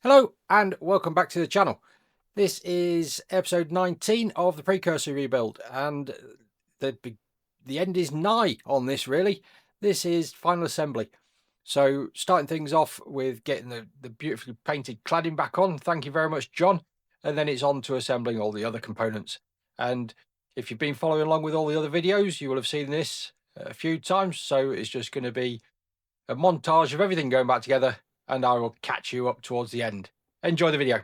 Hello and welcome back to the channel. This is episode 19 of the precursor rebuild, and the end is nigh on this really. This is final assembly. So starting things off with getting the beautifully painted cladding back on. Thank you very much, John. And then it's on to assembling all the other components. And if you've been following along with all the other videos, you will have seen this a few times. So it's just going to be a montage of everything going back together, and I will catch you up towards the end. Enjoy the video.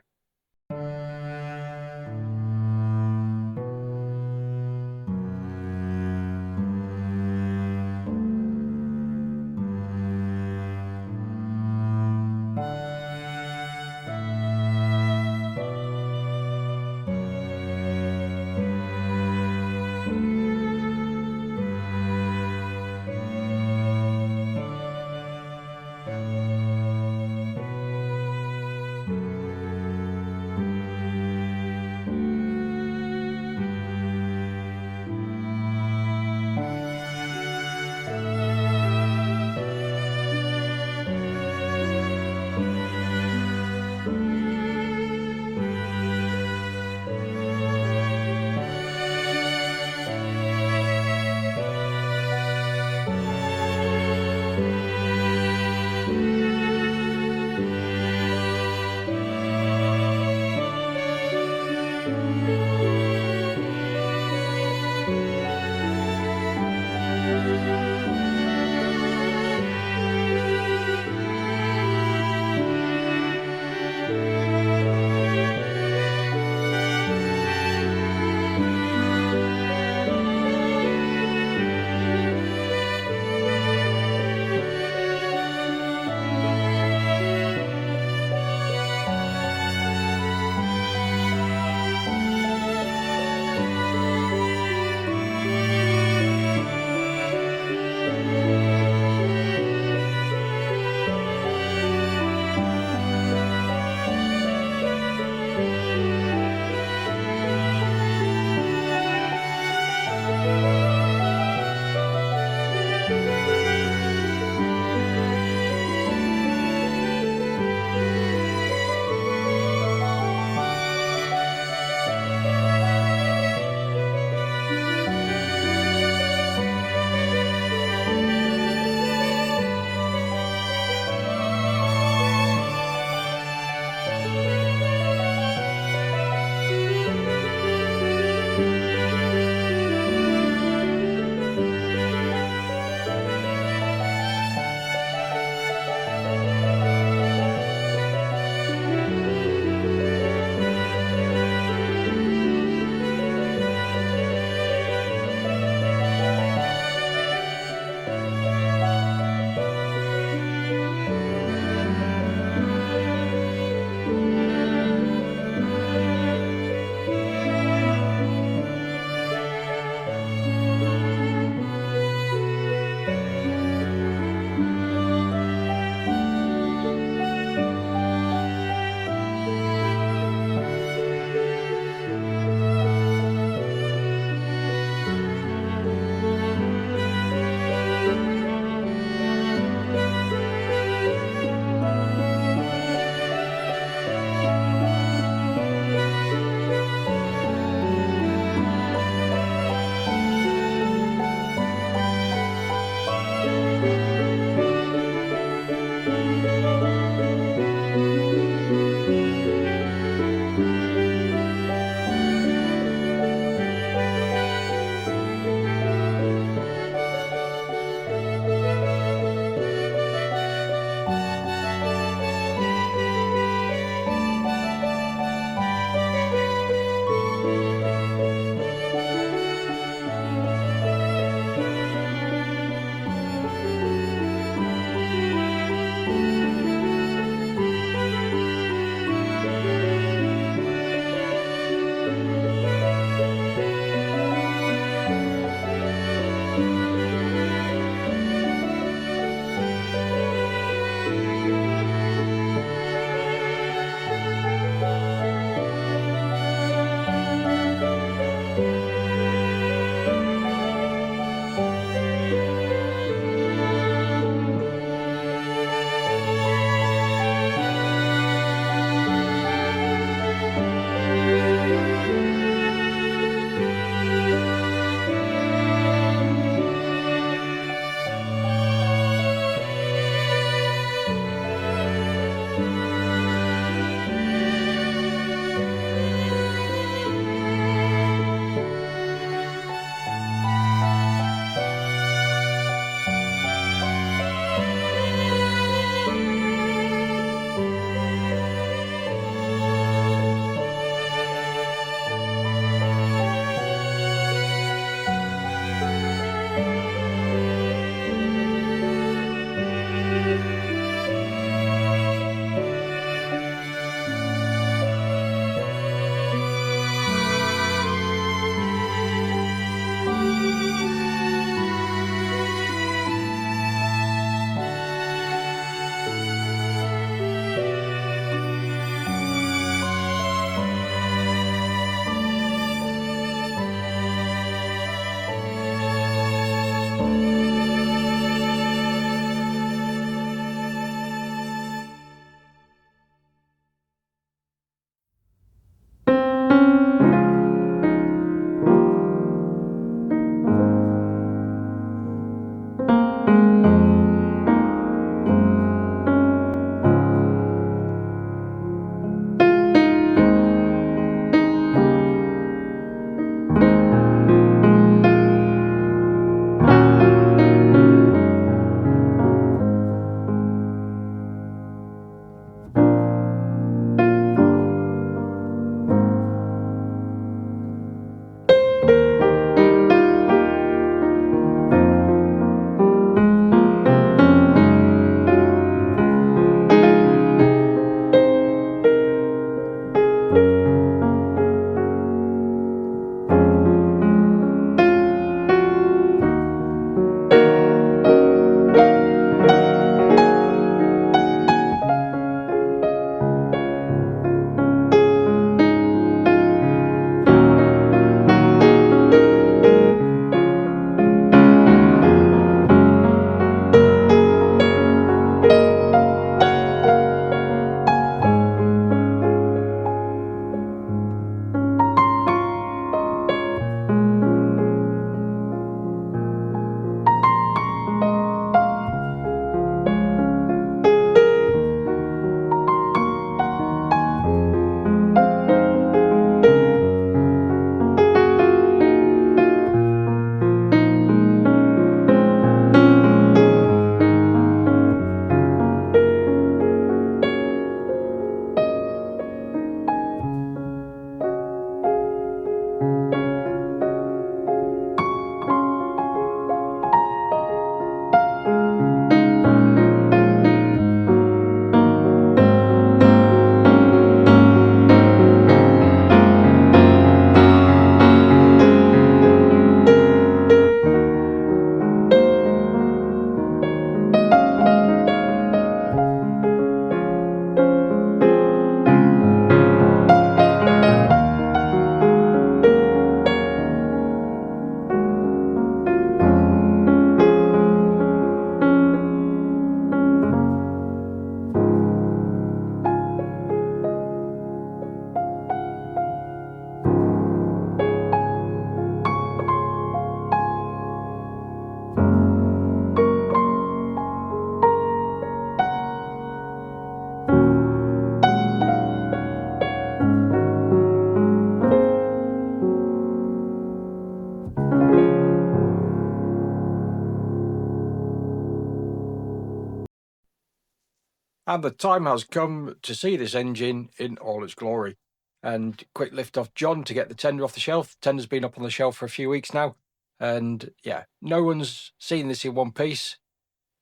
And the time has come to see this engine in all its glory. And quick lift off John to get the tender off the shelf. The tender's been up on the shelf for a few weeks now. And yeah, no one's seen this in one piece.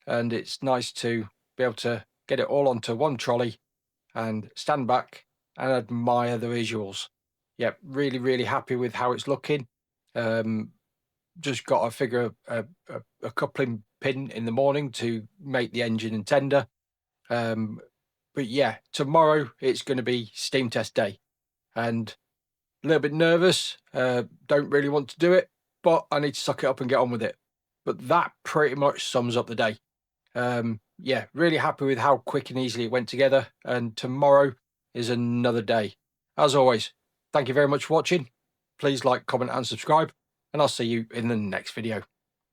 And it's nice to be able to get it all onto one trolley and stand back and admire the visuals. Yeah, really, really happy with how it's looking. Just got to figure a coupling pin in the morning to make the engine and tender. But yeah, tomorrow it's going to be steam test day, and a little bit nervous. Don't really want to do it, but I need to suck it up and get on with it. But that pretty much sums up the day. Yeah, really happy with how quick and easily it went together. And tomorrow is another day. As always, thank you very much for watching. Please like, comment and subscribe, and I'll see you in the next video.